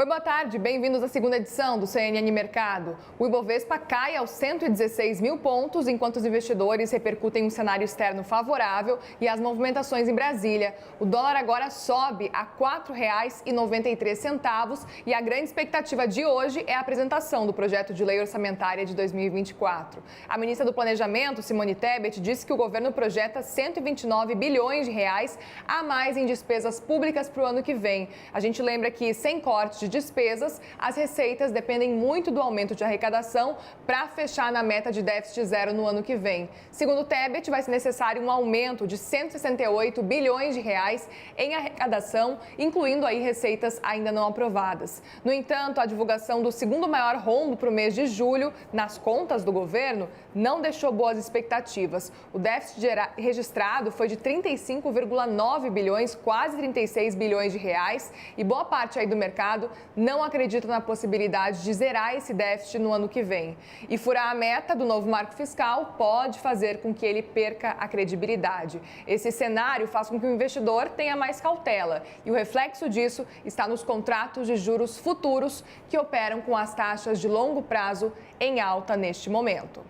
Oi, boa tarde. Bem-vindos à segunda edição do CNN Mercado. O Ibovespa cai aos 116 mil pontos, enquanto os investidores repercutem um cenário externo favorável e as movimentações em Brasília. O dólar agora sobe a R$ 4,93 e a grande expectativa de hoje é a apresentação do projeto de lei orçamentária de 2024. A ministra do Planejamento, Simone Tebet, disse que o governo projeta 129 bilhões de reais a mais em despesas públicas para o ano que vem. A gente lembra que, sem corte de despesas, as receitas dependem muito do aumento de arrecadação para fechar na meta de déficit zero no ano que vem. Segundo Tebet, vai ser necessário um aumento de 168 bilhões de reais em arrecadação, incluindo aí receitas ainda não aprovadas. No entanto, a divulgação do segundo maior rombo para o mês de julho nas contas do governo não deixou boas expectativas. O déficit registrado foi de 35,9 bilhões, quase 36 bilhões de reais, e boa parte aí do mercado não acredita na possibilidade de zerar esse déficit no ano que vem. E furar a meta do novo marco fiscal pode fazer com que ele perca a credibilidade. Esse cenário faz com que o investidor tenha mais cautela e o reflexo disso está nos contratos de juros futuros que operam com as taxas de longo prazo em alta neste momento.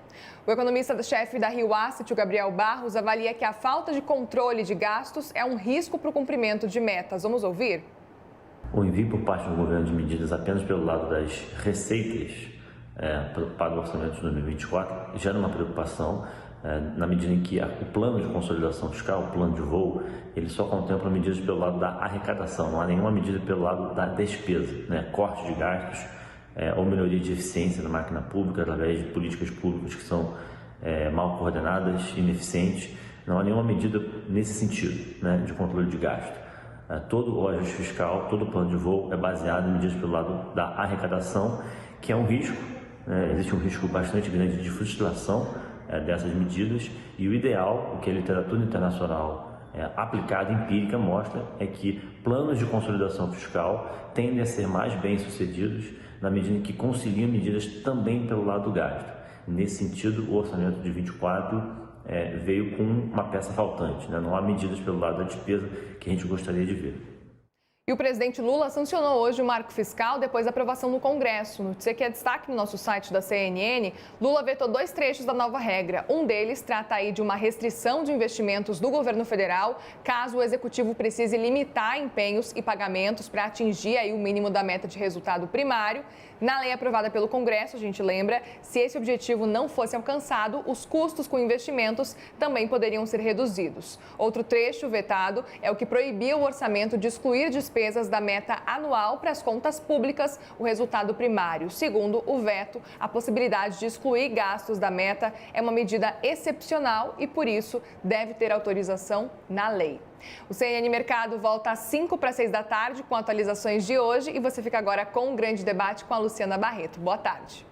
O economista-chefe da Rio Asset, o Gabriel Barros, avalia que a falta de controle de gastos é um risco para o cumprimento de metas. Vamos ouvir? O envio por parte do governo de medidas apenas pelo lado das receitas para o orçamento de 2024 gera uma preocupação na medida em que o plano de consolidação fiscal, o plano de voo, ele só contempla medidas pelo lado da arrecadação, não há nenhuma medida pelo lado da despesa, corte de gastos ou melhoria de eficiência da máquina pública através de políticas públicas que são mal coordenadas, ineficientes. Não há nenhuma medida nesse sentido de controle de gasto. Todo o ajuste fiscal, todo o plano de voo é baseado em medidas pelo lado da arrecadação, que é um risco, existe um risco bastante grande de frustração dessas medidas, e o ideal, o que a literatura internacional aplicada, empírica, mostra é que planos de consolidação fiscal tendem a ser mais bem-sucedidos na medida em que conciliam medidas também pelo lado do gasto. Nesse sentido, o orçamento de 24 veio com uma peça faltante, não há medidas pelo lado da despesa que a gente gostaria de ver. E o presidente Lula sancionou hoje o marco fiscal depois da aprovação no Congresso. Notícia que é destaque no nosso site da CNN, Lula vetou 2 trechos da nova regra. Um deles trata aí de uma restrição de investimentos do governo federal, caso o executivo precise limitar empenhos e pagamentos para atingir aí o mínimo da meta de resultado primário. Na lei aprovada pelo Congresso, a gente lembra, se esse objetivo não fosse alcançado, os custos com investimentos também poderiam ser reduzidos. Outro trecho vetado é o que proibia o orçamento de excluir despesas da meta anual para as contas públicas, o resultado primário. Segundo o veto, a possibilidade de excluir gastos da meta é uma medida excepcional e, por isso, deve ter autorização na lei. O CNN Mercado volta às 5 para 6 da tarde com atualizações de hoje e você fica agora com um grande debate com a Luciana Barreto. Boa tarde.